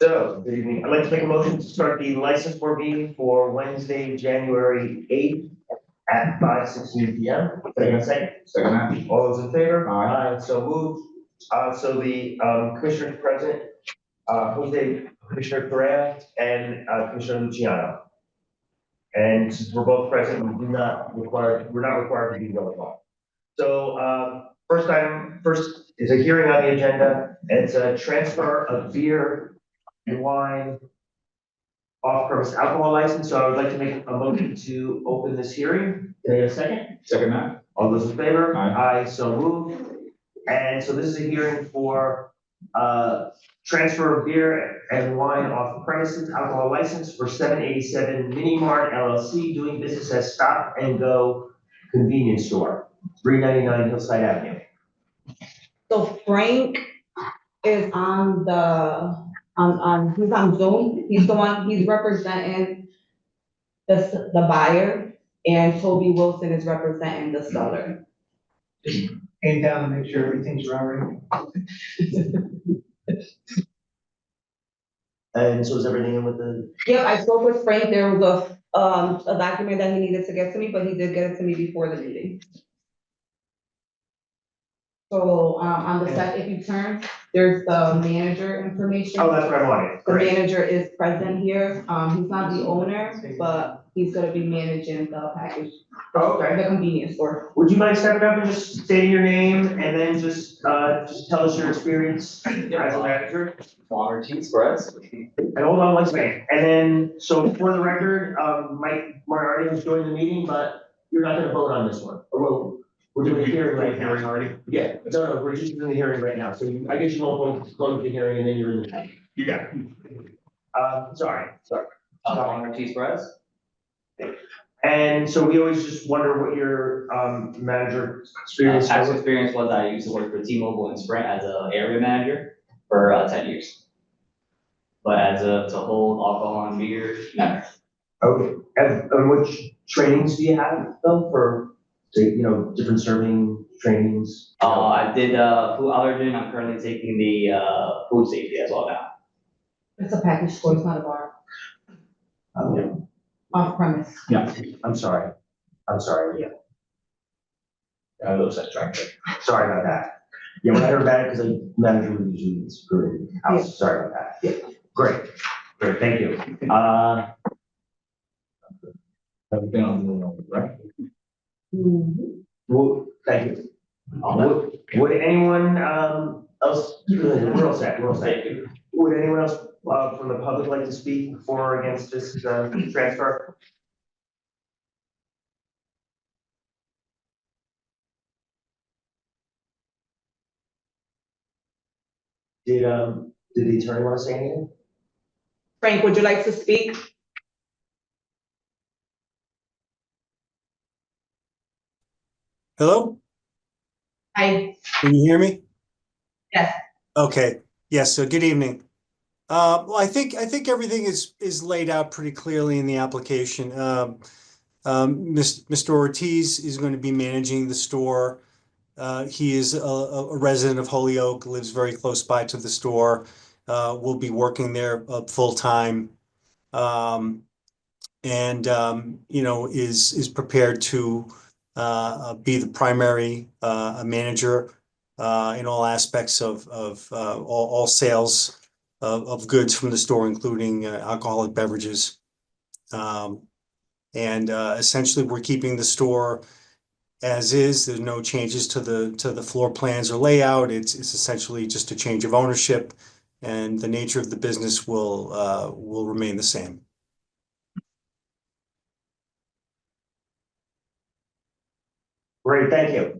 So, good evening. I'd like to make a motion to start the license board meeting for Wednesday, January 8th at 5:16 p.m. Can I get a second? Second. All those in favor? Aye. So moved. So the commissioners present, Jose, Commissioner Correa, and Commissioner Luciano. And since we're both present, we're not required to be roll call. So first is a hearing on the agenda. It's a transfer of beer and wine off-premise alcohol license. So I would like to make a motion to open this hearing. Can I get a second? Second. All those in favor? Aye. So moved. And so this is a hearing for transfer of beer and wine off premises alcohol license for 787 Mini Mart LLC, doing business as Stop and Go Convenience Store, 399 Hillside Avenue. So Frank is on he's on Zoom. He's representing the buyer, and Toby Wilson is representing the seller. Came down to make sure everything's right. And so is everything in with the? Yep, I spoke with Frank. There was a document that he needed to get to me, but he did get it to me before the meeting. So, on the side, if you turn, there's the manager information. Oh, that's what I wanted. The Great. manager is present here. He's not the owner, but he's gonna be managing the package. Okay. The convenience store. Would you mind stepping up and just stating your name and then just tell us your experience as a manager? Warranty spreads. And hold on one second. And then, so for the record, Mike Moriarty has joined the meeting, but you're not gonna vote on this one. Or we're doing a hearing right now. Hearing already? Yeah, no, we're just doing the hearing right now. So I guess you won't close the hearing and then you're in the. You got it. Sorry. Warranty spreads. And so we always just wonder what your manager experience Past was. experience was I used to work for T-Mobile and Sprint as an area manager for 10 years. But to hold alcohol and beer, never. Okay, and which trainings do you have though for, say, different serving trainings? I did food allergen. I'm currently taking the food safety as well now. It's a package store, it's not a bar. Yeah. Off premise. Yeah. I'm sorry. Yeah. I love that track. Sorry about that. Yeah, when I heard that, because the manager would usually screw it. I was sorry about that. Yeah, great, thank you. Have been on the wrong, right? Well, thank you. Would anyone else, we're all set. Would anyone else from the public like to speak for or against this transfer? Did the attorney want to say anything? Frank, would you like to speak? Hello? Hi. Can you hear me? Yes. Okay. Yes. So good evening. Well, I think everything is laid out pretty clearly in the application. Mr. Ortiz is going to be managing the store. He is a resident of Holyoke, lives very close by to the store. Will be working there full time, and is prepared to be the primary manager in all aspects of all sales of goods from the store, including alcoholic beverages. Essentially, we're keeping the store as is. There's no changes to the floor plans or layout. It's essentially just a change of ownership, and the nature of the business will remain the same. Great, thank you.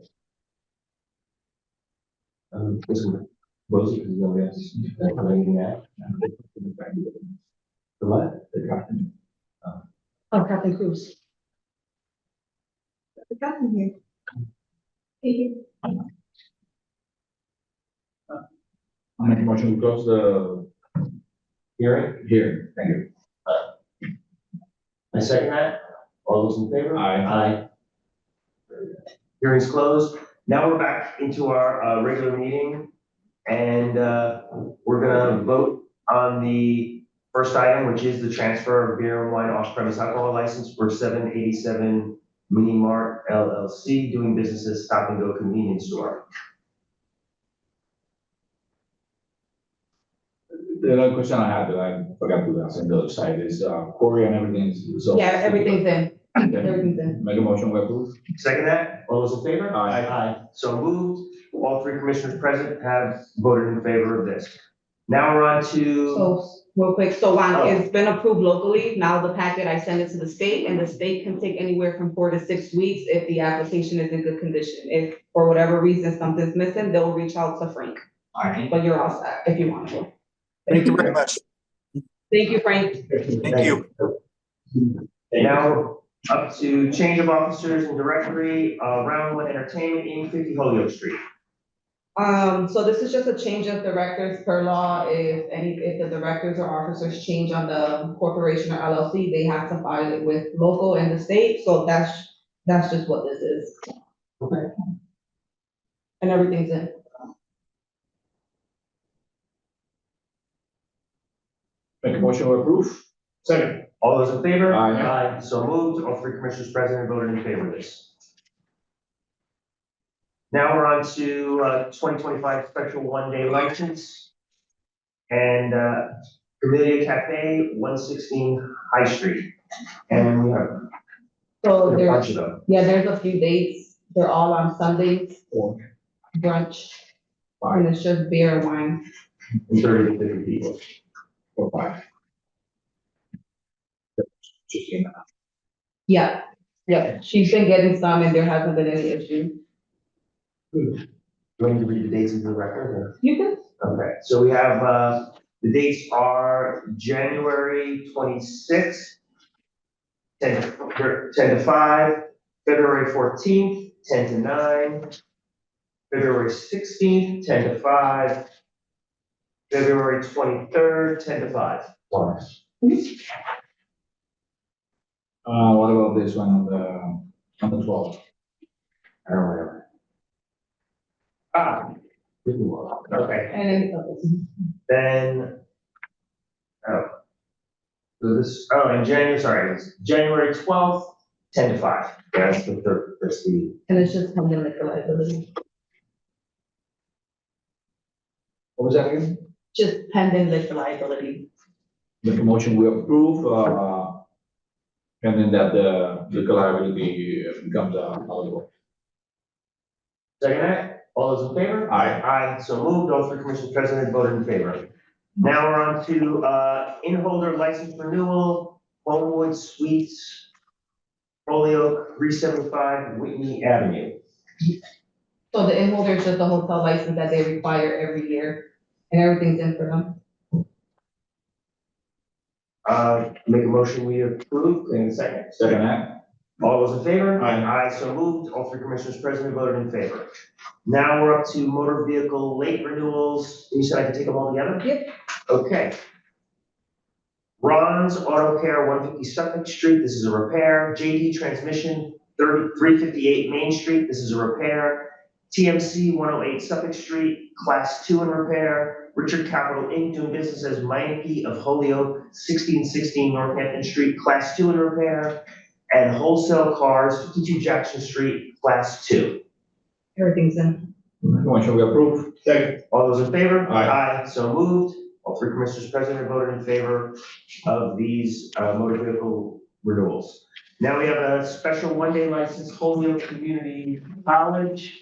Listen, Rosie, because nobody else is anything to add? The what? The captain. Oh, Captain Cruz. The captain here. I'll make a motion to close the Hearing? hearing. Thank you. I second that. All those in favor? Aye. Hearing's closed. Now we're back into our regular meeting, and we're gonna vote on the first item, which is the transfer of beer and wine off-premise alcohol license for 787 Mini Mart LLC, doing business as Stop and Go Convenience Store. The other question I had that I forgot to ask on the other side is, Corey and everything is. Yeah, everything's in, Okay. everything's in. Make a motion, we approve. Second that, all those in favor? Aye. Aye. So moved. All three commissioners present have voted in favor of this. Now we're on to, So, real quick, so Oh. it's been approved locally, now the packet, I send it to the state, and the state can take anywhere from 4 to 6 weeks if the application is in good condition. If, for whatever reason, something's missing, they'll reach out to Frank, Alright, but you're all set if you want to. Thank you very much. Thank you, Frank. Thank you. and now up to change of officers and directory, Round One Entertainment, Inc., 50 Holyoke Street. So this is just a change of directors per law. If the directors or officers change on the corporation or LLC, they have to file it with local and the state, so that's just what this is. Okay. And everything's in. Make a motion, we approve. Second. All those in favor? Aye. So moved. All three commissioners present have voted in favor of this. Now we're on to 2025 special one-day license. And Camellia Café, 116 High Street. And we have So a there's, bunch of them. yeah, there's a few dates. They're all on Sundays, 4, brunch, 5, and it's just beer and wine. 30 to 50 people. 4, 5. Just in. Yeah, yeah, she's been getting some and there hasn't been any issue. Do I need to read the dates into the record? Or? You can, Okay, so we have, the dates are January 26th, 10 to 5, February 14th, 10 to 9, February 16th, 10 to 5, February 23rd, 10 to 5. What about this one on the 12th? I don't know. Renewal. Okay, and then, oh. So this, in January, sorry, it's January 12th, 10 to 5. Yeah, that's the third, that's the, it's just something like the liability, What was that again? just pending liquor liability. Make a motion, we approve, and then that the liquor liability becomes eligible. second that? All those in favor? Aye. Aye, so moved. All three commissioners present have voted in favor. Now we're on to, in-holder license renewal, Homewood Suites, Holyoke, 375 Whitney Avenue. So the in-holder is just a hotel license that they require every year, and everything's in for them. Make a motion, we approve, in a second. Second that? All those in favor? Aye. Aye, so moved. All three commissioners present have voted in favor. Now we're up to motor vehicle late renewals. You said I could take them all together? Yep. Okay. Ron's Auto Care, 150 Suffolk Street, this is a repair. JD Transmission, 358 Main Street, this is a repair. TMC, 108 Suffolk Street, Class 2 in repair. Richard Capital Inc., doing business as Meineke of Holyoke, 1616 Northampton Street, Class 2 in repair. And Wholesale Cars, 52 Jackson Street, Class 2. Everything's in. Make a motion, we approve. Second. All those in favor? Aye. Aye, so moved. All three commissioners present have voted in favor of these motor vehicle renewals. Now we have a special one-day license, Holyoke Community College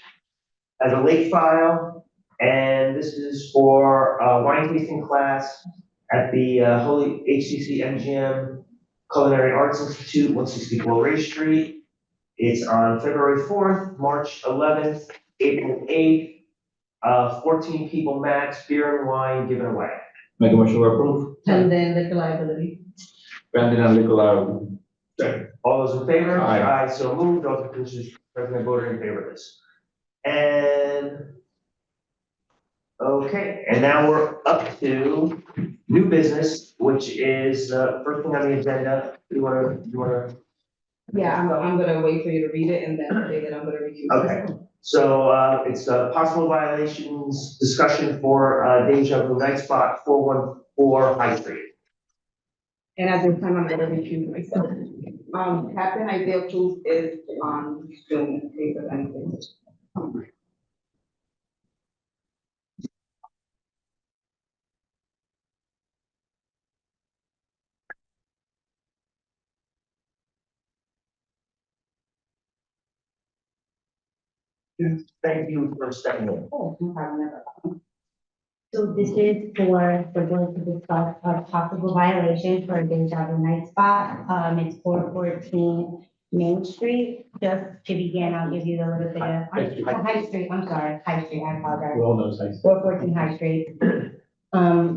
as a late file. And this is for wine tasting class at the HCC MGM Culinary Arts Institute, 164 Ray Street. It's on February 4th, March 11th, April 8th. 14 people max, beer and wine given away. Make a motion, we approve. And then liquor liability. Pending and liquor liability. All those in favor? Aye. Aye, so moved. All the commissioners present have voted in favor of this. And, okay, and now we're up to new business, which is first thing on the agenda. You wanna? Yeah, I'm gonna wait for you to read it and then say that I'm gonna review. Okay. So it's possible violations discussion for Deja-Vu Night Spot, 414 or High Street? And at this time, I'm gonna recuse myself. Captain Isaiah Cruz is on Zoom in case of anything. Thank you for stepping in. Oh, no problem, never. So this is for, we're going to discuss a possible violation for a Deja-Vu night spot. It's 414 Main Street. Just to begin, I'll give you a little bit of, High Street, I'm sorry, High Street, I apologize. Well, no, thanks. 414 High Street.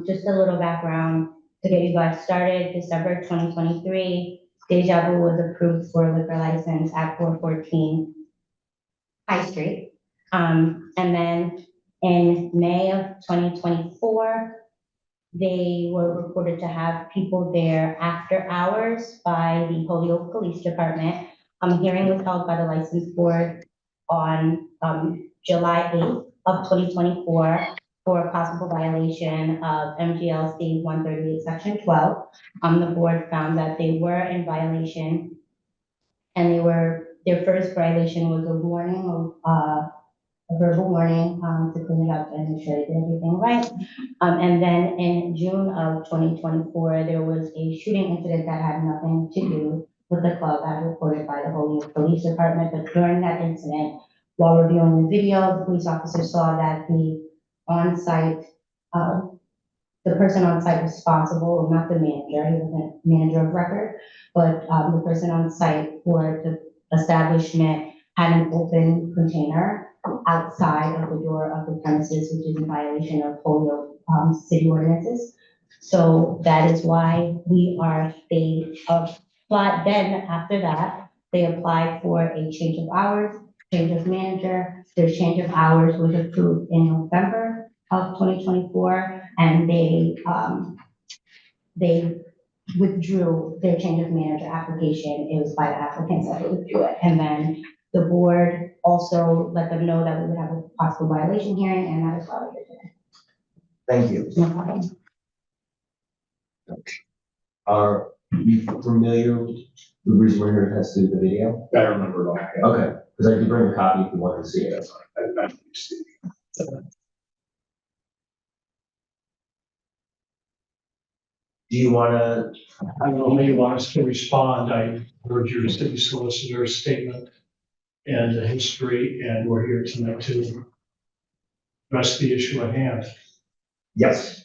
Just a little background to get you guys started. December 2023, Deja-Vu was approved for a liquor license at 414 High Street. And then in May of 2024, they were reported to have people there after hours by the Holyoke Police Department. Hearing was held by the license board on July 8th of 2024 for a possible violation of MGLC 138, Section 12. The board found that they were in violation, and their first violation was a warning of a verbal warning to clean it up and make sure they did everything right. And then in June of 2024, there was a shooting incident that had nothing to do with the club as reported by the Holyoke Police Department. But during that incident, while reviewing the video, the police officer saw that the on-site, the person on site responsible, not the manager, he wasn't manager of record, but the person on site for the establishment had an open container outside of the door of the premises, which is in violation of Holyoke city ordinances. So that is why they applied. Then after that, they applied for a change of hours, change of manager. Their change of hours was approved in November of 2024, and they withdrew their change of manager application. It was by the applicants that they withdrew it, and then the board also let them know that we would have a possible violation hearing, and that is why we're here today. Thank you. No problem. Are you familiar with the reason we're here has to do with the video? I remember it all. Yeah. Okay, because I can bring a copy if you want to see it. Do you want to? I don't know, maybe you want us to respond. I heard your city solicitor's statement and the history, and we're here tonight to address the issue at hand. Yes.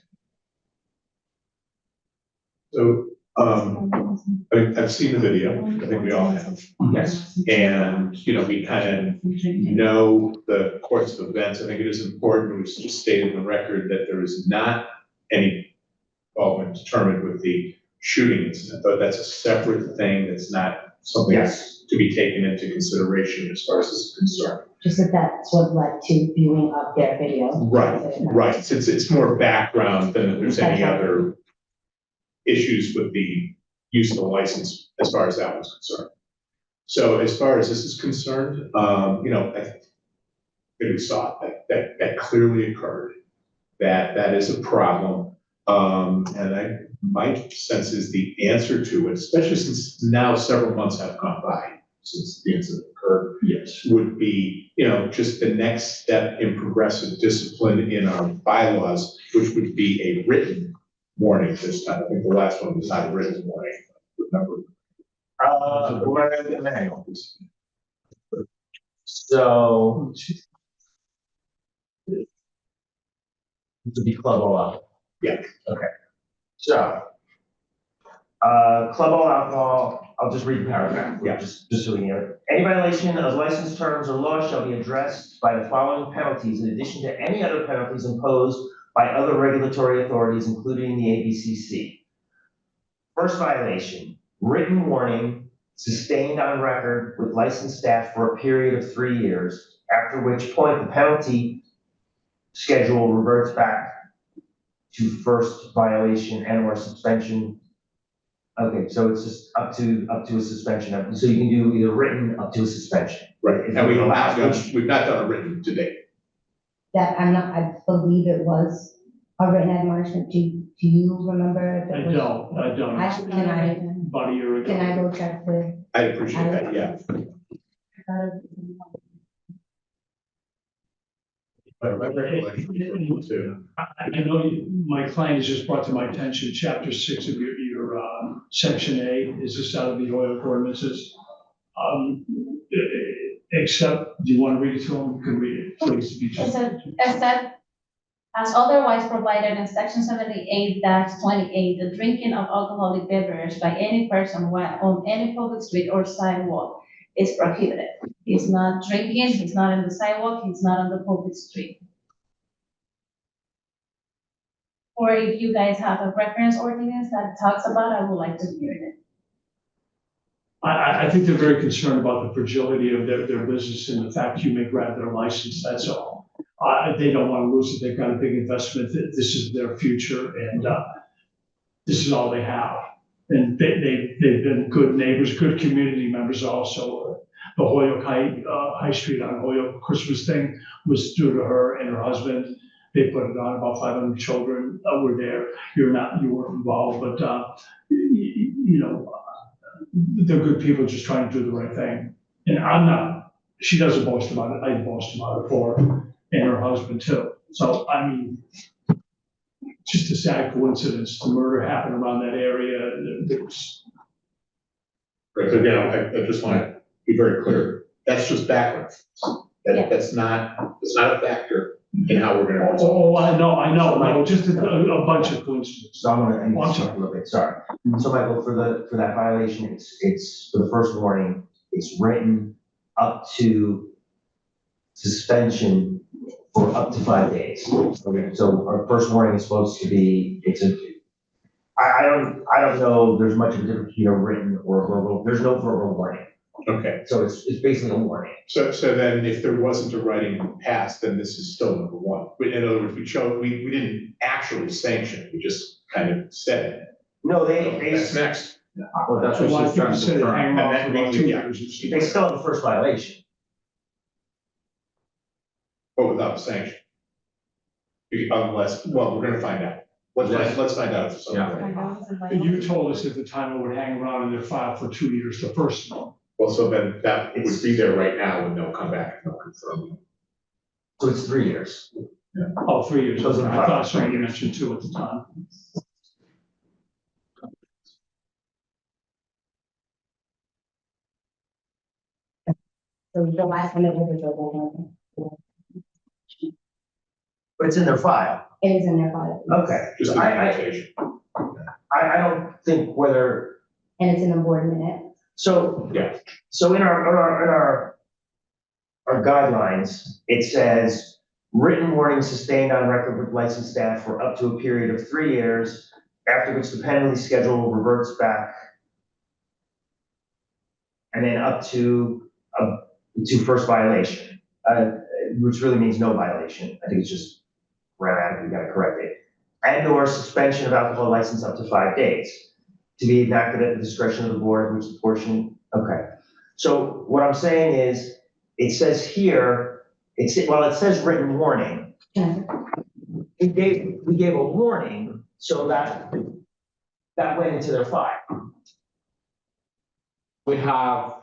So, I've seen the video, I think we all have, Yes. and, we kind of know the course of events. I think it is important, it was just stated in the record that there is not any involvement determined with the shooting incident, but that's a separate thing, that's not something Yes. to be taken into consideration as far as this is concerned. Just that that's what led to viewing of their video. Right, since it's more background than that there's any other issues with the use of the license as far as that was concerned. So as far as this is concerned, I think we saw that clearly occurred, that is a problem. And my sense is the answer to it, especially since now several months have gone by since the incident occurred, Yes. would be, just the next step in progressive discipline in our bylaws, which would be a written warning this time. I think the last one was not a written warning. Remember? So. To be club all out. Yeah. Okay. So. Club all alcohol, I'll just read the paragraph. Yeah. Just so we know. Any violation of license terms or laws shall be addressed by the following penalties in addition to any other penalties imposed by other regulatory authorities, including the ABCC. First violation, written warning sustained on record with licensed staff for a period of 3 years, after which point the penalty schedule reverts back to first violation and or suspension. Okay, so it's just up to a suspension. So you can do either written up to a suspension. Right, and we've not done a written to date. I believe it was a written admonishment, do you remember if I it was? don't. Can I, About a year ago. can I go check with? I appreciate that, yeah. But my recollection too. I know my client has just brought to my attention, chapter 6 of your section A, is this out of the Holyoke ordinances? Except, do you want to read it to him? You can read it, please. If you It just- said, except as otherwise provided in section 78-28, the drinking of alcoholic beverage by any person while on any public street or sidewalk is prohibited. He's not drinking, he's not on the sidewalk, he's not on the public street. Or if you guys have a reference ordinance that talks about, I would like to hear it. I think they're very concerned about the fragility of their business and the fact you may grab their license, that's all. They don't want to lose it, they've got a big investment, this is their future, and this is all they have. And they've been good neighbors, good community members also. The Holyoke High Street on Holyoke Christmas thing was due to her and her husband. They put it on, about 500 children were there. You weren't involved, but you know, they're good people just trying to do the right thing. And I'm not, she doesn't boast about it, I boast about it for her and her husband too. So, I mean, just a sad coincidence, the murder happened around that area. There's Right, so again, I just want to be very clear, that's just background. Yeah. That's not a factor in how we're gonna resolve. Oh, I know, just a bunch of coincidences. So I'm gonna, Oh, I'm talk sorry. a little bit, sorry. So Michael, for that violation, it's for the first warning, it's written up to suspension for up to 5 days. Okay, so our first warning is supposed to be, I don't know, there's much of a difference between a written or a verbal, there's no verbal warning. Okay, So it's basically a warning. so then if there wasn't a writing passed, then this is still number one. In other words, we didn't actually sanction it, we just kind of said it. No, That's next. Well, that's So what why she's people trying sit to and hang confirm. around for about 2 Yeah. years? they still have the first violation. But without the sanction. Unless, well, we're gonna find out. Let's find out if something. Yeah. You told us at the time it would hang around in their file for 2 years, the first one. Well, so then that would be there right now and they'll come back and they'll confirm. So it's 3 years. Oh, 3 years. So it's I about thought 3 somebody years. mentioned 2 at the time. So the last one it was But it's in their file. it is in their file. Okay. Just So a I notation. don't think whether, And it's in the board minute. so. Yeah. So in our guidelines, it says written warning sustained on record with licensed staff for up to a period of 3 years, after which the penalty schedule reverts back. And then up to first violation, which really means no violation. I think it's just grammatically, we gotta correct it. And or suspension of alcohol license up to 5 days, to be enacted at the discretion of the board, which the portion, okay. So what I'm saying is, it says here, it says written warning. We gave a warning, so that went into their file. We have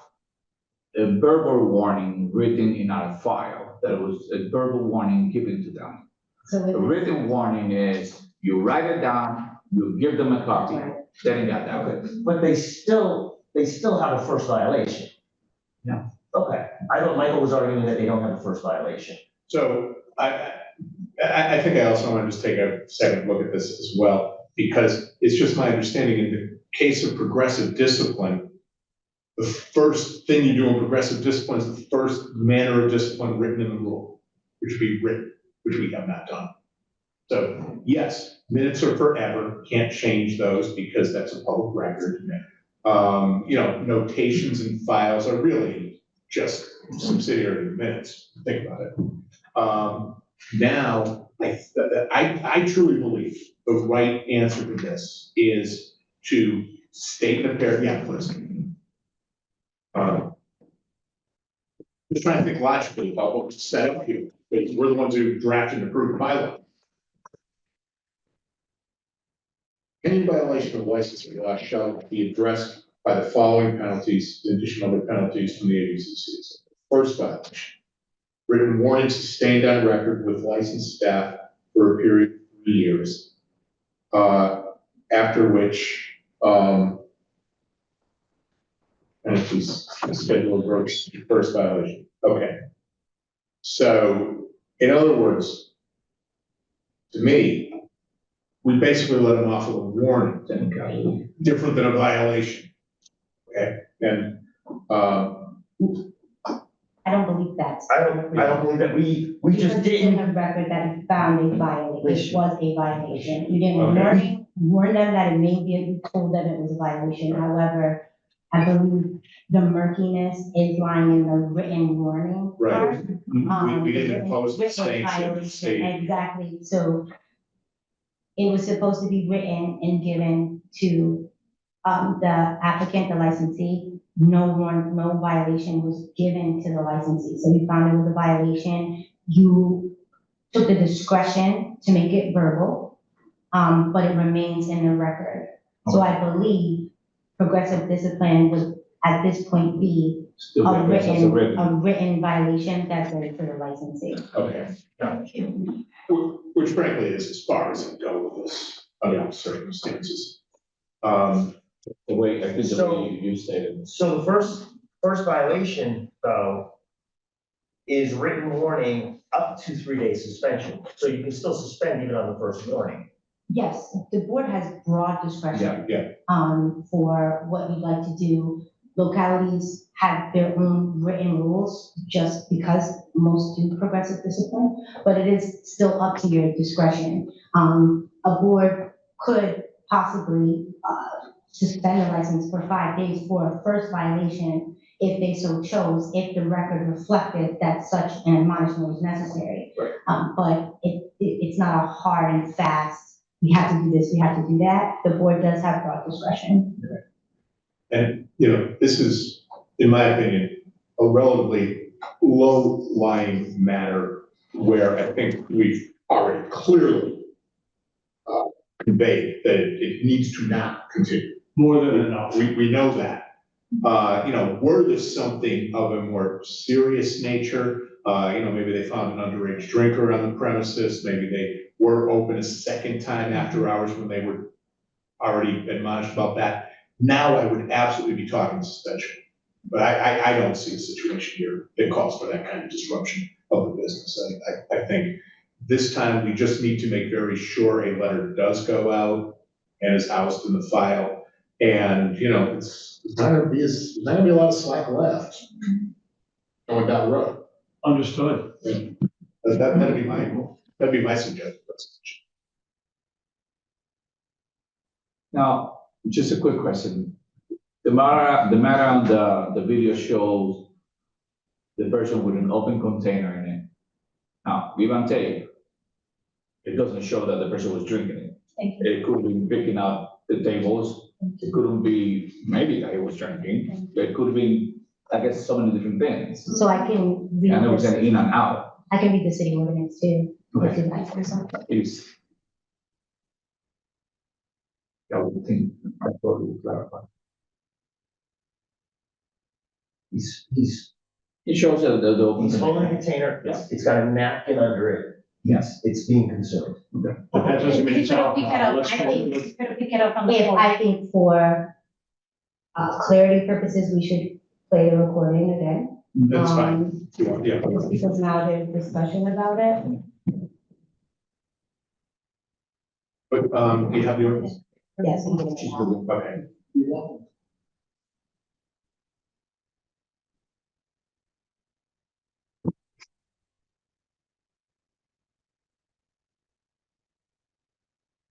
a verbal warning written in our file. There was a verbal warning given to them. So The with written warning is you write it down, you give them a copy, then you got that. But they still have a first violation. Yeah. Okay, I thought Michael was arguing that they don't have a first violation. So I think I also want to just take a second look at this as well, because it's just my understanding in the case of progressive discipline, the first thing you do in progressive discipline is the first manner of discipline written in the rule, which would be written, which we have not done. So yes, minutes are forever, can't change those because that's a public record. Notations and files are really just subsidiary of minutes, think about it. Now, I truly believe the right answer to this is to state in a paragraph, yeah, please. Just trying to think logically about what was set up here, because we're the ones who drafted and approved the bylaw. Any violation of licensing law shall be addressed by the following penalties, in addition to other penalties from the ABCC. First violation, written warning sustained on record with licensed staff for a period of 3 years. After which, penalties, schedule of works, first violation. Okay. So, in other words, to me, we basically let them off with a warning, technically, different than a violation. Okay, and, I don't believe that's. I don't believe that we just Because it's in didn't. the record that you found a violation, it was a violation. You didn't Okay. warn them that it may be, you told them it was a violation. However, I believe the murkiness is lying in the written warning right, part. we didn't written- impose the written sanction, violation, state, exactly, so it was supposed to be written and given to, the applicant, the licensee. No violation was given to the licensee, so you found it was a violation. You took the discretion to make it verbal, but it remains in the record. So I believe progressive discipline would, at this point, be Still a records as a written. written violation that's there for the licensee. okay. Which frankly is as far as it go with this, under the circumstances. The way, I think the So- way you stated. So the first violation, though, is written warning up to 3 days suspension. So you can still suspend even on the first warning. Yes, the board has broad discretion. Yeah, For what you'd like to do. Localities have their own written rules, just because most do progressive discipline, but it is still up to your discretion. A board could possibly, suspend a license for 5 days for a first violation if they so chose, if the record reflected that such an admonishment was necessary. Right. But it's not a hard and fast, we have to do this, we have to do that. The board does have broad discretion. and, you know, this is, in my opinion, a relatively low-lying matter where I think we've already clearly conveyed that it needs to not continue. More than enough. We know that. You know, were this something of a more serious nature, you know, maybe they found an underage drinker on the premises, maybe they were open a second time after hours when they were already admonished about that. Now I would absolutely be talking suspension. But I don't see a situation here that calls for that kind of disruption of the business. I think this time we just need to make very sure a letter does go out and is housed in the file. And, you know, it's not gonna be a lot of slack left going down the road. Understood. That'd be my suggestion. Now, just a quick question. The matter on the video shows the person with an open container in it. Now, give and take, it doesn't show that the person was drinking it. Thank you. It could be picking up the tables. It couldn't be, maybe that he was drinking. It could have been, I guess, so many different things. So I can read And it was this, an in and out. I can read the city ordinance too. Okay. if you'd like for something. Is. I would think, I thought it would clarify. It shows that the open. He's holding a container, it's got a napkin under it. Yes. It's being consumed. But that doesn't mean it's You could pick it alcohol. up, Let's I go think, with- you could pick it up on the If floor. I think for, clarity purposes, we should play the recording again. That's fine. Um, Yeah. Just because now there's discussion about it. But, do you have the ordinance? Yes. we do. Okay.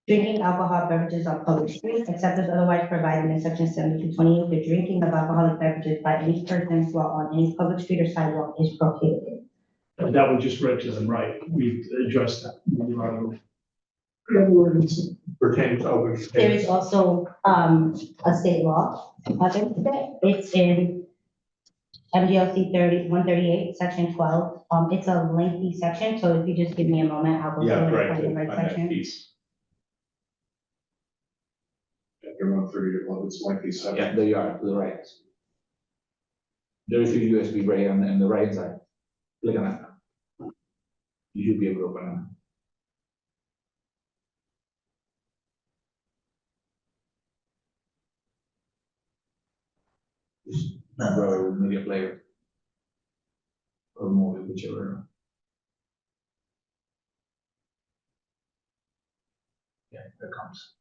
Drinking alcoholic beverages on public streets, except as otherwise provided in section 7228, the drinking of alcoholic beverages by any person while on any public street or sidewalk is prohibited. That we just read to them, right? We addressed that. Pertaining to open. There is also, a state law against it. It's in MGLC 138, section 12. It's a lengthy section, so if you just give me a moment, I'll go through Yeah, it right, and find the on right that section. piece. Everyone free to love its lengthy Yeah, subject. there you are, to the right. There is a USB right on the right side. Click on it. You should be able to open it. Just grab a media player. Or movie, whichever. Yeah, there it comes.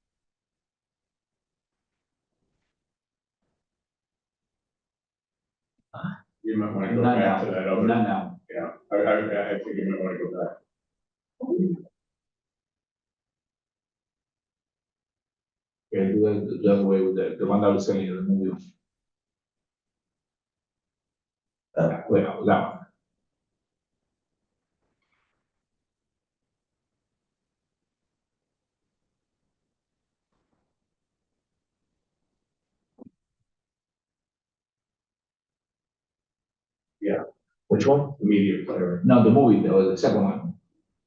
You might wanna go Not back now, to that other, not now. yeah, I think you might wanna go back. Yeah, do the other way with the one that was telling you, the movie. Wait, that one. Which one? The media player. No, the movie, that was the second one.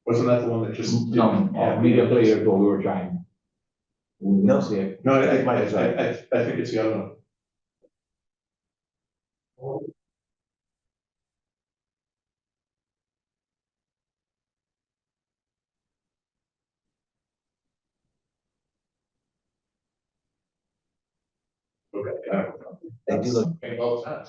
Wasn't that the one that just? No, didn't- media player is what we were trying. We No. didn't see it. No, I Mike is right. think it's the other one. Okay. They do look. Okay, well, it's not.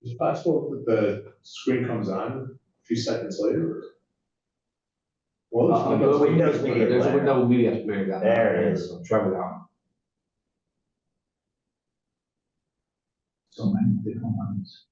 Is it possible that the screen comes on a few seconds later? Well, Windows media There's a player. window media player down there. There it is. So try it out. So many different ones.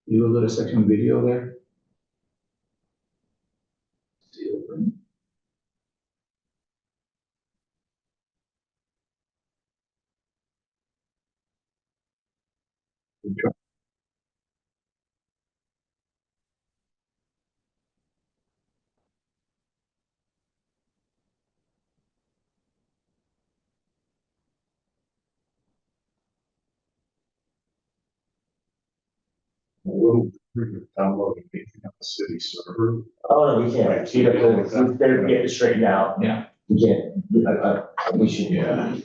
You go to the section video there. See open. Good try. We'll download anything on the city server. Oh, no, we can't. We have to get it straightened out. Yeah. We can't. We should. Yeah.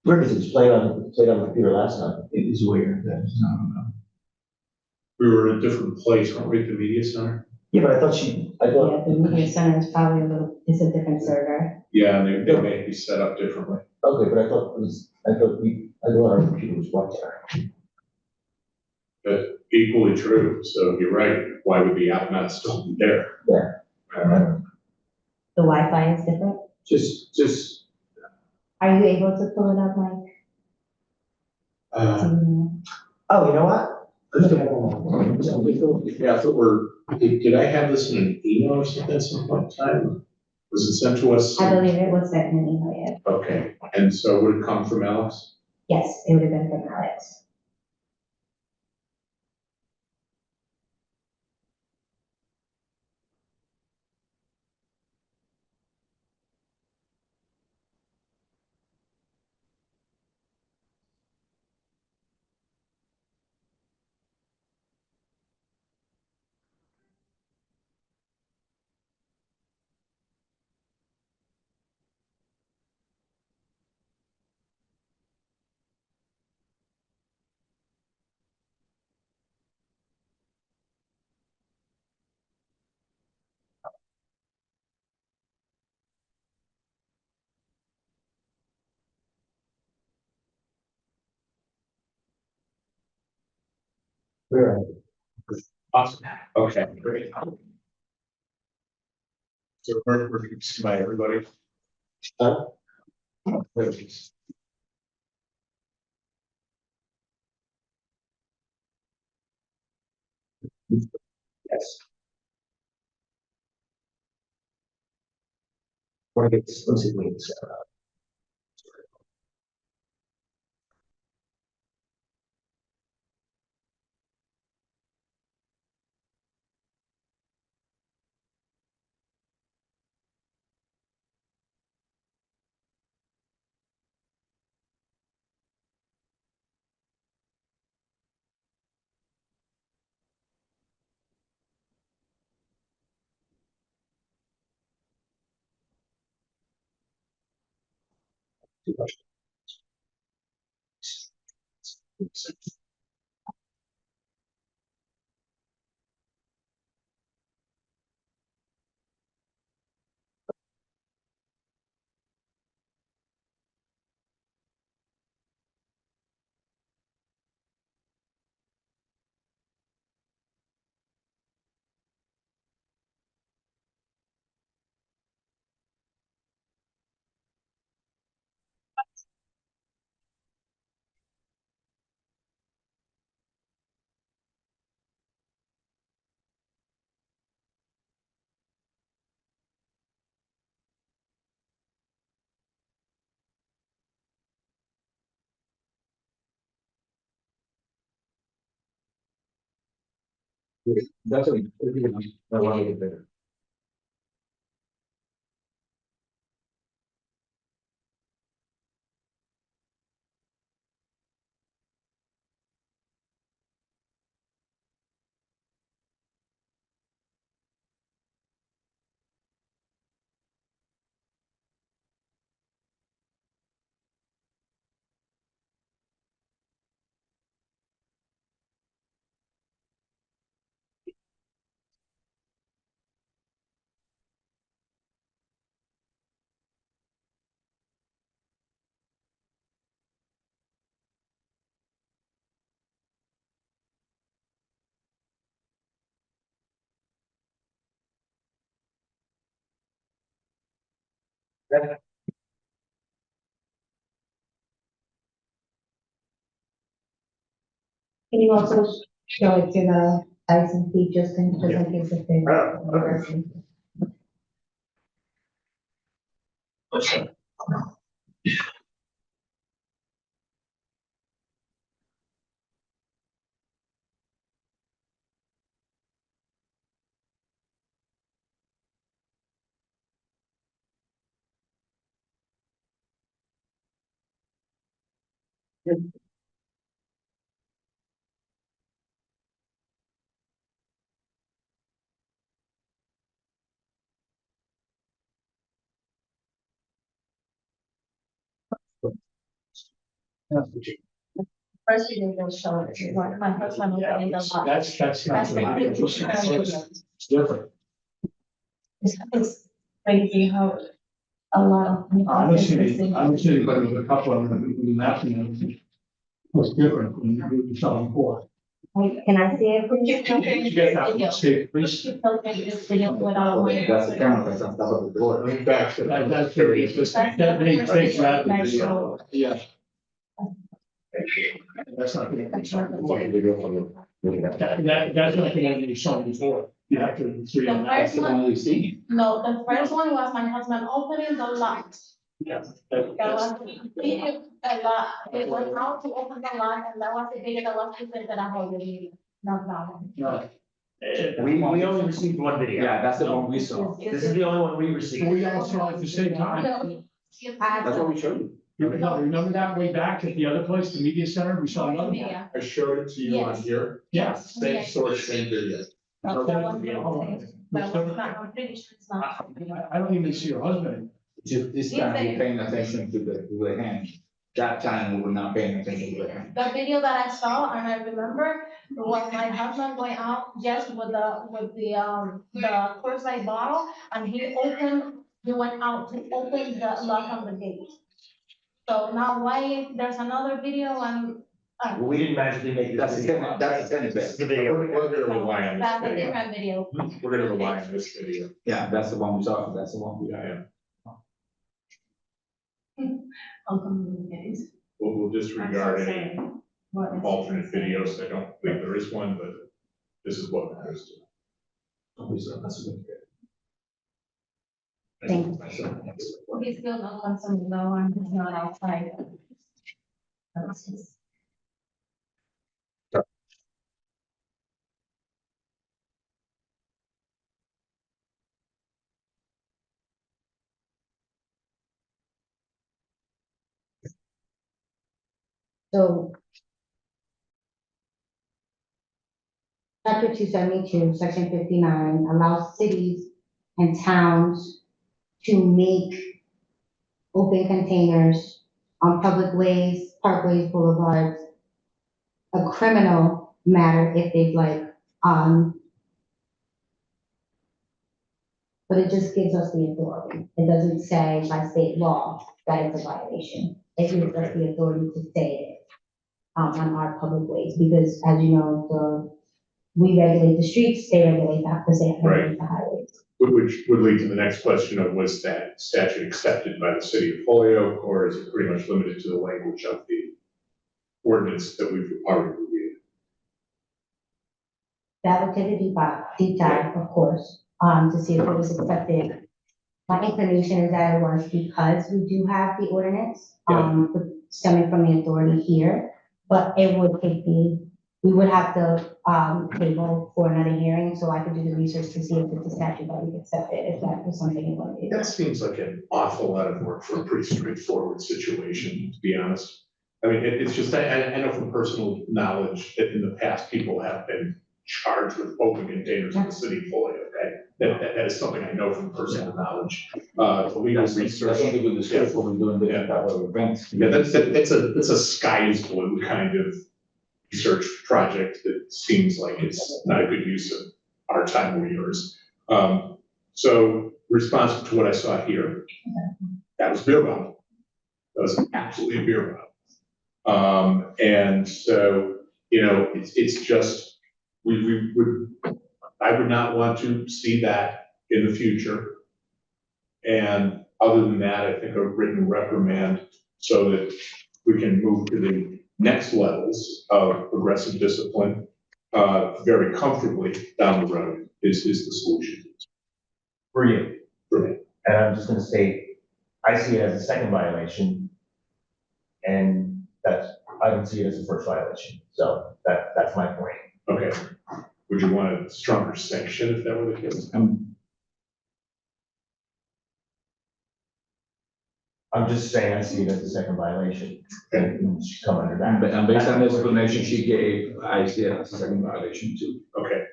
Where did it play on the computer last time? It is weird. That is not. We were in a different place, weren't we, at the media center? Yeah, but I thought. Yeah, the media center is probably it's a different server. Yeah, and they may be set up differently. Okay, but I thought our computer was right there. But equally true, so you're right, why would the app not still be there? Yeah. The Wi-Fi is different. Just. Are you able to pull it up, Mike? Oh, you know what? Yeah, did I have this in an email or something at some point in time? Was it sent to us? I believe it was sent in an email, yes. Okay, and so would it come from Alex? Yes, it would have been from Alex. Where? Awesome, okay, great. So we're by everybody? Huh? Yes. Want to get, let's see, wait, That's a lot of better. Can you also show it to the ICP just in case I give the thing? First video will show it, what my husband opening the lot. That's not That's the the video. picture. It's different. It's crazy how a lot of. I don't see anybody with a couple of them in that, you know, it's different when you saw before. Can I see it? Keep filtering You get this that video. mistake, please. Keep filtering this video without. That's the camera that's on top of the door. That's curious, that they grab the video, yeah. That's not gonna be something. That's not gonna be something before, you have to see. The first one, Only see. no, the first one was my husband opening the lot. Yeah. That was the video, a lot, it was how to open the lot, and that was the video that was presented at whole video, not that one. No. we only received one video. Yeah, that's the one we saw. This is the only one we received. We all saw it at the same time. That's what we showed you. Remember that way back at the other place, the media center, we saw another one? Yeah. I showed it to you on Yes. here, Yes. same source, same video. No, that was the same. That was not, I'm pretty sure it's not. I don't even see your husband. Just this time we're paying attention to the hand. That time we were not paying attention to the hand. The video that I saw, and I remember, was my husband going out just with the Coors Light bottle, and he went out to open the lock on the gate. So now why, there's another video and, We didn't magically make this. That's the video. tenant, that's the tenant This is bed. the video. We're gonna rely on that's this a video. different video. We're gonna rely on this video. Yeah, that's the one we saw, that's the one we got. Yeah. Uncommunicated. We'll disregard any I'm so sorry. What is- alternate videos. I don't believe there is one, but this is what matters to Thank you. He's still not consuming the one, he's not outside. That's his- So Chapter 272, Section 59 allows cities and towns to make open containers on public ways, parkways, boulevards, a criminal matter if they'd like. But it just gives us the authority. It doesn't say by state law that it's a violation. It gives us the authority to say it on our public ways, because as you know, we regulate the streets, they regulate the highways. Which would lead to the next question of, was that statute accepted by the city of Holyoke, or is it pretty much limited to the language of the ordinance that we've already reviewed? That would take a deep dive, of course, to see if it was accepted. My inclination is that it was, because we do have the ordinance, stemming from the authority here, but it would take we would have to, table for another hearing, so I could do the research to see if it's a statute that we could accept it, if that was something you wanted. That seems like an awful lot of work for a pretty straightforward situation, to be honest. I mean, it's just, I know from personal knowledge that in the past, people have been charged with open containers in the city of Holyoke, okay? That is something I know from personal knowledge. The legal research. That's something we discussed when we're doing the type of events. Yeah, that's a sky is blue kind of research project that seems like it's not a good use of our time or yours. So responsive to what I saw here, that was beer bottle. That was absolutely a beer bottle. And so, you know, it's just, I would not want to see that in the future. And other than that, I think a written reprimand so that we can move to the next levels of progressive discipline very comfortably down the road is the solution. For you. For me. And I'm just gonna say, I see it as a second violation. And I don't see it as a first violation. So that's my point. Okay. Would you want a stronger sanction if that were the case? I'm just saying I see it as a second violation. And it should come under that. And based on the explanation she gave, I see it as a second violation too. Okay.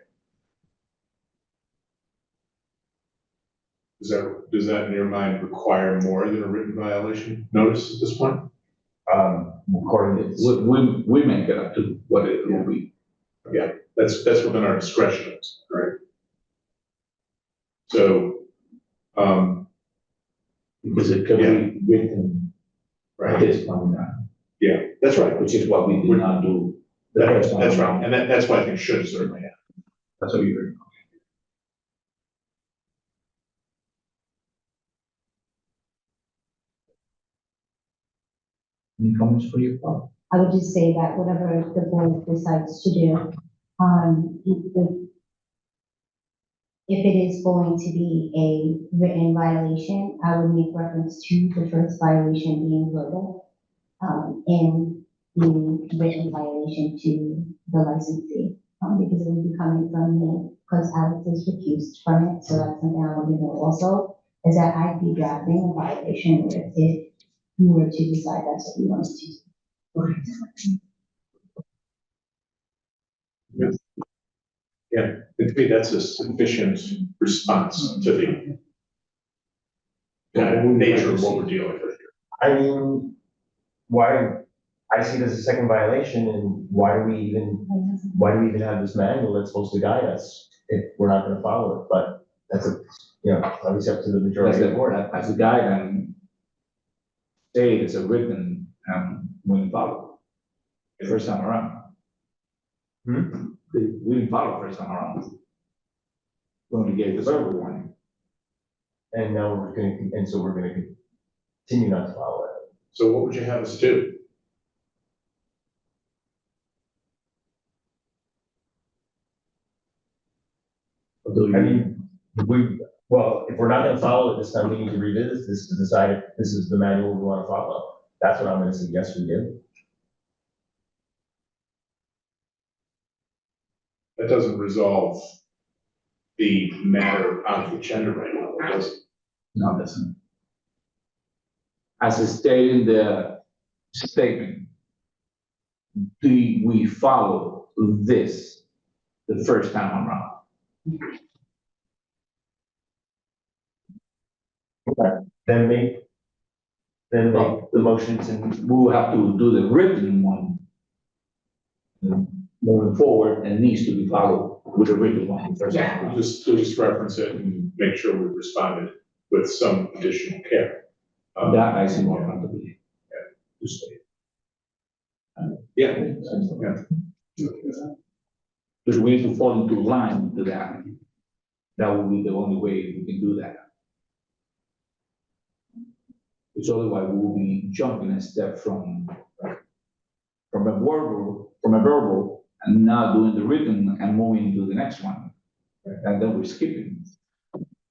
Does that in your mind require more than a written violation notice at this point? According to We make it up to what it will be. Yeah, that's within our discretion, right? So, Because it could be written right, this point now, yeah, that's right. which is what we did not do the first time That's right, around. and that's why I think should certainly happen. That's what you heard. Any comments for you, Bob? I would just say that whatever the board decides to do, if it is going to be a written violation, I would make reference to the first violation being verbal, and the written violation to the licensee, because it would be coming from me, because Alex is recused from it, so that's something I want to know also, is that I'd be drafting a violation if you were to decide that's what you wanted to do. Yeah, to me, that's a sufficient response to the nature of what we're dealing with here. I mean, I see it as a second violation, and why do we even have this manual that's supposed to guide us if we're not gonna follow it? But that's obviously up to the majority of the board. As a guide and say it's a written, we didn't follow the first time around. We didn't follow first time around. When we gave the verbal warning. And now so we're gonna continue not to follow it. So what would you have us do? I mean, well, if we're not gonna follow it this time, we need to revisit this to decide if this is the manual we wanna follow. That's what I'm gonna suggest we do. That doesn't resolve the matter on the agenda right now, does it? No, it doesn't. As I stated in the statement, do we follow this the first time around? Then make the motions and We will have to do the written one moving forward, and needs to be followed with the written one first. We'll just reference it and make sure we responded with some additional care. That I see more comfortably. Just say. Yeah. Because we need to fall into line to that. That will be the only way we can do that. Because otherwise we will be jumping a step from a verbal and now doing the written and moving to the next one. And then we're skipping.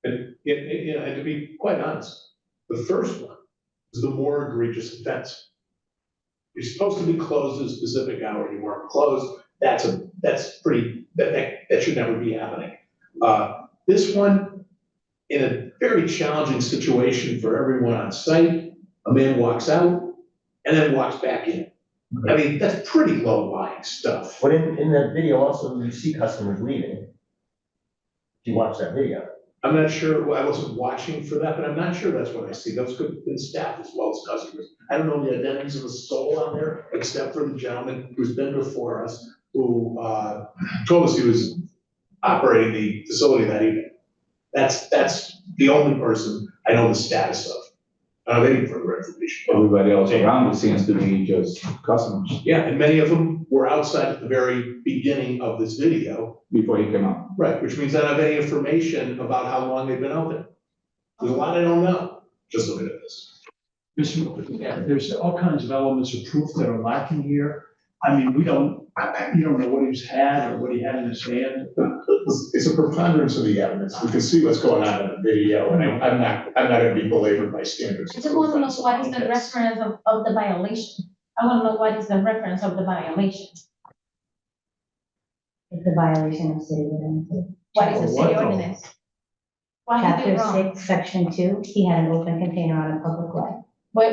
And to be quite honest, the first one is the more egregious offense. You're supposed to be closed at a specific hour, you weren't closed, that should never be happening. This one, in a very challenging situation for everyone on site, a man walks out and then walks back in. I mean, that's pretty low-lying stuff. But in that video also, you see customers leaving. If you watch that video. I'm not sure, I wasn't watching for that, but I'm not sure that's what I see. Those could have been staff as well as customers. I don't know the identities of a soul on there, except for the gentleman who's been before us, who told us he was operating the facility that evening. That's the only person I know the status of. I don't have any further information. Everybody else around it seems to be just customers Yeah, and many of them were outside at the very beginning of this video. before he came out. Right, which means I don't have any information about how long they've been out there. There's a lot I don't know, just looking at this. There's all kinds of elements of proof that are lacking here. I mean, you don't know what he's had or what he had in his hand. It's a preponderance of the evidence. We can see what's going on in the video, and I'm not gonna be belabored by standards. I just want to know what is the reference of the violation. I want to know what is the reference of the violation. It's a violation of city ordinance. What is the What city though? ordinance? What he did Chapter wrong? 6, Section 2, he had an open container on a public way.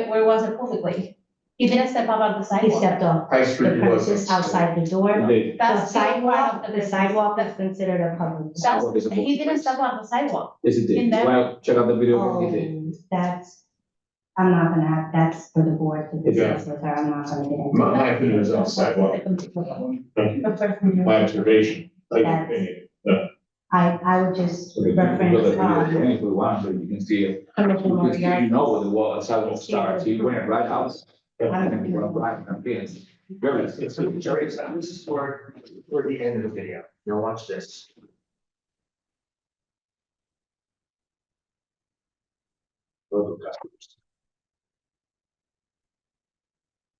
Where was it publicly? He didn't step out on the He sidewalk. stepped off High the Street was. premises outside the door. They- The That's still part sidewalk, of the sidewalk is considered a public. That's, he didn't step on the sidewalk. Yes, it In did. there? Well, check out the video. He did. Oh, that's, I'm not gonna have, that's for the board to discuss with her, I'm not gonna get into. My opinion is on the sidewalk. The first one. My observation, like That's- opinion. I would just So if you go to the reference, video, if we want, so you can see it. Commissioner You can see, Moriarty. you know where the wall, sidewalk starts. He went right out. And he went right and fence. Very. This is for the end of the video. You'll watch this.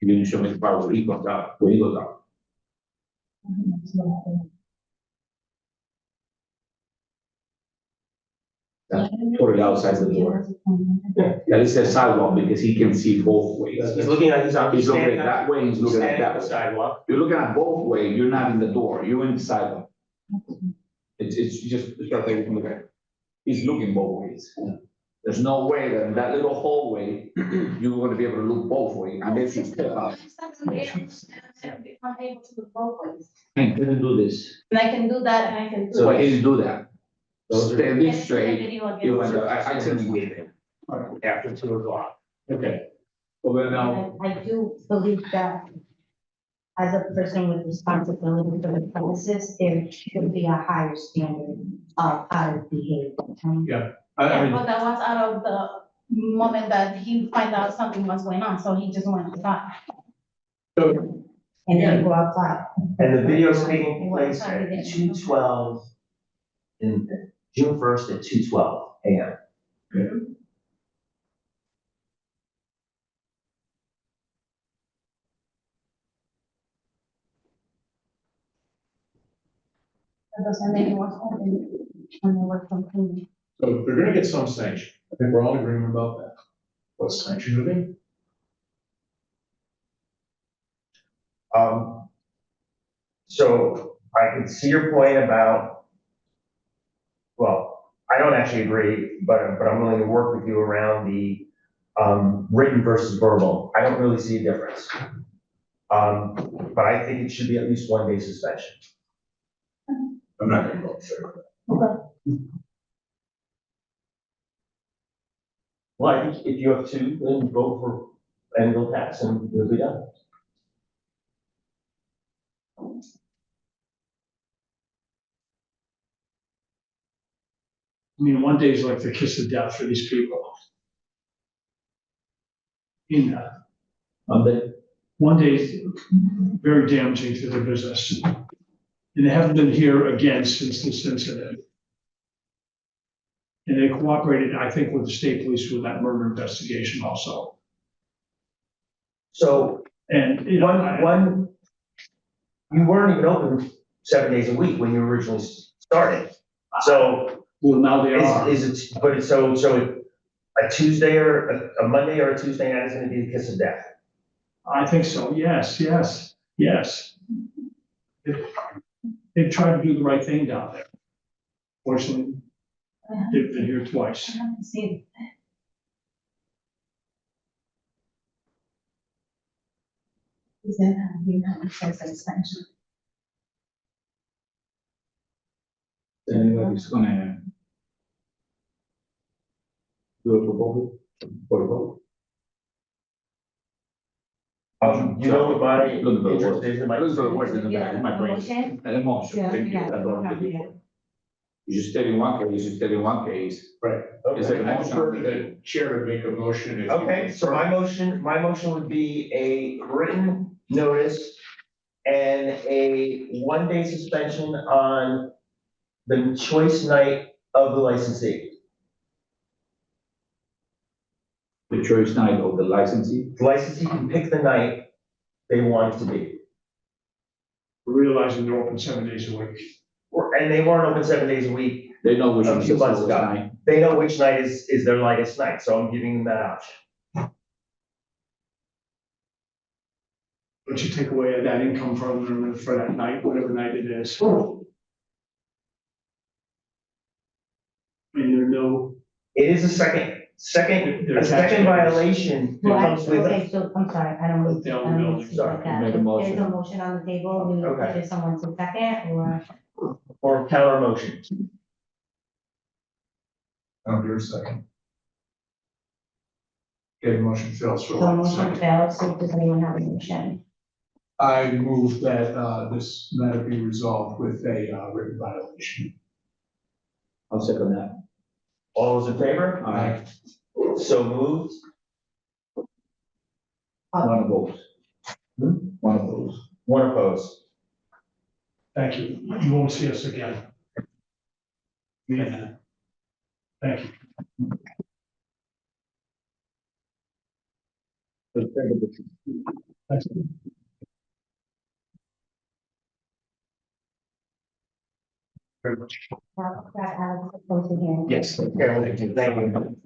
He didn't show me the part where he goes out, where he goes out. Totally outside the door. Yeah, it says sidewalk because he can see both ways. He's looking at, He's looking at that way, he's looking at standing that the way. sidewalk. You're looking at both ways, you're not in the door, you're in the sidewalk. It's just, it's right there, you can look at it. He's looking both ways. There's no way that in that little hallway, you're gonna be able to look both ways, unless you step out. I'm able to do both ways. He didn't do this, And I can do that and I can do. so he didn't do that. Those are- Standing Can I see the straight, video again? you went, I said, After 2:00. okay. Well, now, I do believe that as a person with responsibility for the premises, there should be a higher standard of how to behave. I Yeah, mean, but that was out of the moment that he find out something was going on, so he just went outside. And then go outside. And the video is taking place at 2:12 in June 1st at 2:12 a.m. That doesn't make it was open when they work from home. So they're gonna get some sanction. I think we're all in agreement about that. What sanction do they? So I can see your point about, well, I don't actually agree, but I'm willing to work with you around the, written versus verbal. I don't really see a difference. But I think it should be at least 1 day suspension. I'm not gonna vote for it. Well, I think if you have two, then vote for, and it'll pass and we'll be done. I mean, 1 day is like the kiss of death for these people. In that, Monday, 1 day is very damaging to their business. And they haven't been here again since this incident. And they cooperated, I think, with the state police with that murder investigation also. So And, you know, you weren't even open 7 days a week when you originally started. So well, now they are. is it, but it's so a Tuesday or a Monday or a Tuesday night is gonna be the kiss of death. I think so, yes. They've tried to do the right thing down there. Fortunately, they've been here twice. I haven't seen. Is that you have a sense of expansion? anybody's gonna do a proposal for a vote? You know what my Look for the interest words. is in my. Look for the words in the back of my brain. Motion? An emotion. Yeah, Thank you. yeah, That's what I'm yeah, looking yeah. for. You just state in one case, you state in one case. Right. Is it a I motion? prefer the chair to make a motion. if you Okay, so my motion would be a written notice and a 1 day suspension on the choice night of the licensee. The choice night of the licensee. The licensee can pick the night they want it to be. Realizing they're open 7 days a week. And they weren't open 7 days a week. They know which A one is few the months slowest ago. night. They know which night is their lightest night, so I'm giving them that option. But you take away that income from them for that night, whatever night it is. And there are no, It is a second They're tax violation that Well, comes with okay, it. so I'm sorry, I don't mean, Down the I don't mean building. to speak like that. Make a If motion. There's a motion on the table, we need Okay. to someone to second, or, Or counter motion. I'll do a second. Okay, motion fails for so lack of motion second. failed, so does anyone have a motion? I move that this matter be resolved with a written violation. I'll second that. All those in favor? Aye. So moved. One opposed. One opposed. One opposed. thank you. You won't see us again. Yeah. Thank you. Thanks. Very much. That Alex is close to hearing. Yes, Carolyn, thank you.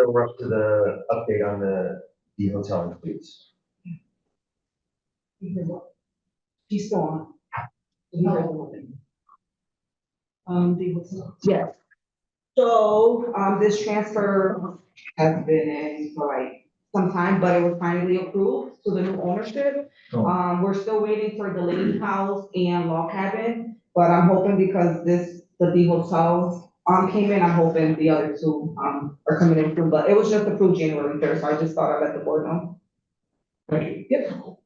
So we're up to the update on the hotel and suites. She's still on. Yes. So, this transfer has been in for like some time, but it was finally approved to the new ownership. Oh. We're still waiting for the lady house and log cabin, but I'm hoping because the hotel, came in, I'm hoping the other two, are coming in through, but it was just approved January 3rd, so I just thought I'd let the board know. Thank you. Yep.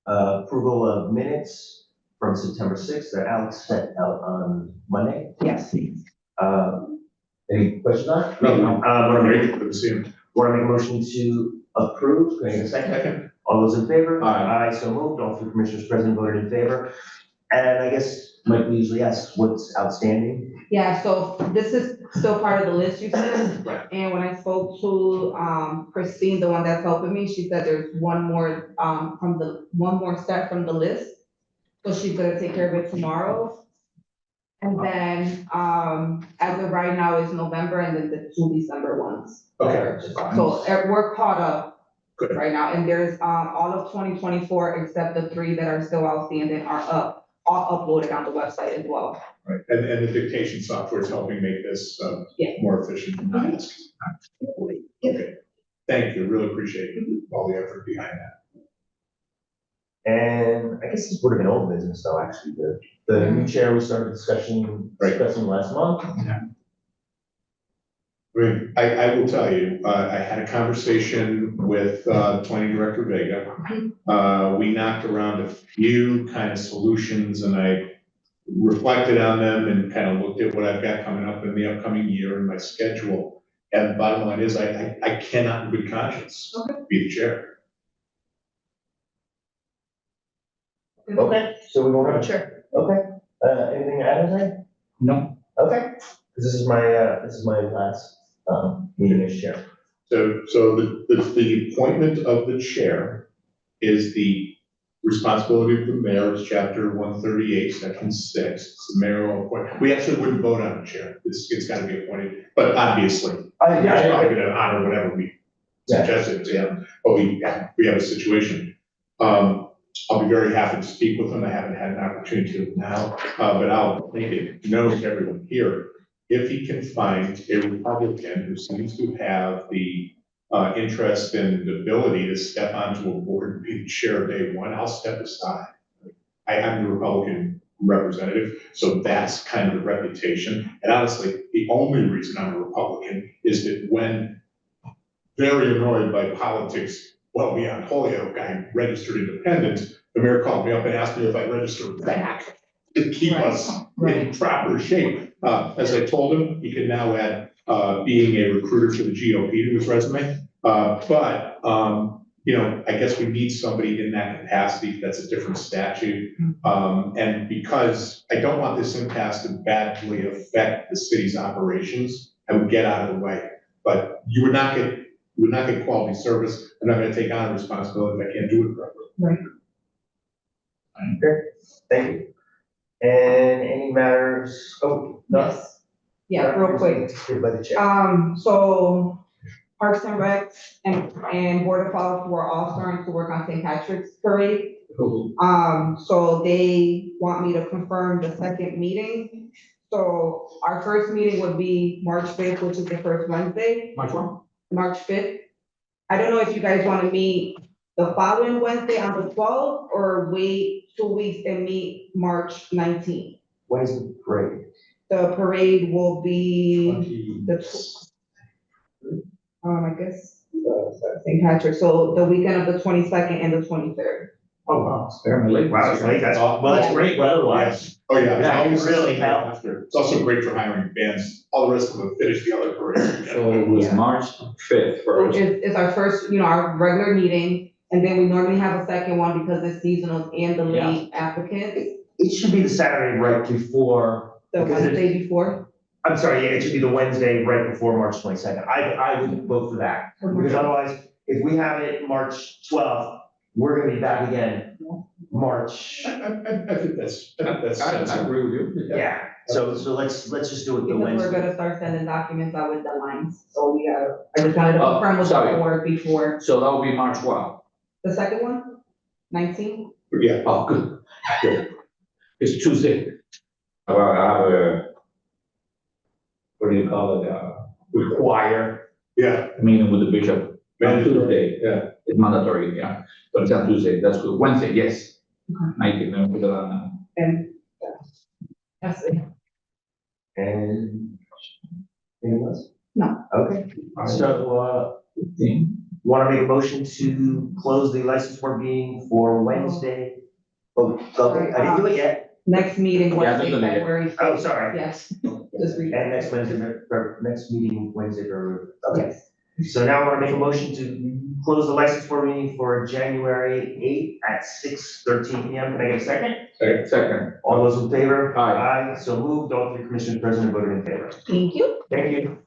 Approval of minutes from September 6th that Alex sent out on Monday. Yes. Any questions on it? No, Want to make, Good to see him. want to make a motion to approve? Can I get a second? Second. All those in favor? Aye. Aye, so moved. All three commissioners present voted in favor. And I guess Mike usually asks what's outstanding. Yeah, so this is still part of the list you said. Right. And when I spoke to, Christine, the one that's helping me, she said there's one more step from the list. So she's gonna take care of it tomorrow. And then, as of right now is November and then the 2 December ones. Okay. So we're caught up Good. right now, and there's, all of 2024 except the 3 that are still outstanding are all uploaded on the website as well. Right, and the dictation software is helping make this Yeah. more efficient. Okay, thank you, really appreciate all the effort behind that. And I guess this would have been old business though, actually, the new chair we started discussing last month. I mean, I will tell you, I had a conversation with Planning Director Vega. We knocked around a few kind of solutions and I reflected on them and kind of looked at what I've got coming up in the upcoming year and my schedule. And the bottom line is I cannot in good conscience be the chair. Okay, so we won't have a Sure. Okay, anything to add, Jose? No. Okay, this is my last, meeting as chair. So the appointment of the chair is the responsibility of the mayor, it's chapter 138, section 6. It's the mayoral appointment. We actually wouldn't vote on the chair. It's got to be appointed, but obviously, it's probably going to honor whatever we suggested to him. But we have a situation. I'll be very happy to speak with him. I haven't had an opportunity to now, but I'll make it known to everyone here. If he can find a Republican who seems to have the interest and ability to step onto a board and be the chair day one, I'll step aside. I'm the Republican representative, so that's kind of the reputation. And honestly, the only reason I'm a Republican is that when very annoyed by politics well beyond Holyoke, I registered independent. The mayor called me up and asked me if I registered back to keep us in proper shape. As I told him, he can now add being a recruiter for the GOP to his resume. You know, I guess we need somebody in that capacity. That's a different statute. And because I don't want this impasse to badly affect the city's operations, I would get out of the way. But you would not get quality service. I'm not going to take on a responsibility if I can't do it properly. Right. Okay, thank you. And any matters, no? Yes. Yeah, real quick. By the chair. So Parks and Rec and Board of Health were all starting to work on St. Patrick's Parade. So they want me to confirm the second meeting. So our first meeting would be March 5th, which is the first Wednesday. March one? March 5th. I don't know if you guys want to meet the following Wednesday on the 12th or wait 2 weeks and meet March 19th. When is the parade? The parade will be I guess, St. Patrick, so the weekend of the 22nd and the 23rd. Oh, wow, it's fairly late. Wow, it's late. Well, that's great weather-wise. Oh, yeah. It's Yeah, always really the help. after. It's also great for hiring bands. All the rest of them finish the other parades. So it was Yeah. March 5th first. It's our first, our regular meeting, and then we normally have a second one because it's seasonal and the late applicants, It should be the Saturday right before, the Because it's- Wednesday before. I'm sorry, yeah, it should be the Wednesday right before March 22nd. I would vote for that. Because otherwise, if we have it March 12th, we're gonna be back again March. I think that's I sensible. agree with you. Yeah, so let's just do it the Because we're Wednesday. gonna start sending documents out with the lines, so we gotta, I just wanted to Oh, confirm with the sorry. board before. So that will be March what? The second one, 19? Yeah, Oh, good, good. It's Tuesday. Well, I have a, what do you call it, require yeah, meeting with the bishop. On mandatory, Tuesday, yeah. it's mandatory, yeah, but it's on Tuesday, that's good. Wednesday, yes. 19, let me put it on. And, that's it. And anything else? No. Okay, so, 15. want to make a motion to close the license board meeting for Wednesday? Oh, okay, I didn't do it yet. Next meeting, Yeah, Wednesday, that's the day. February. Oh, 5th. sorry. Yes, just read. And next Wednesday, next meeting Wednesday, okay. Yes. So now I want to make a motion to close the license board meeting for January 8th at 6:13 PM. Can I get a second? Second. All those in favor? Aye. Aye, so moved. All three commissioners present voted in favor. Thank you. Thank you.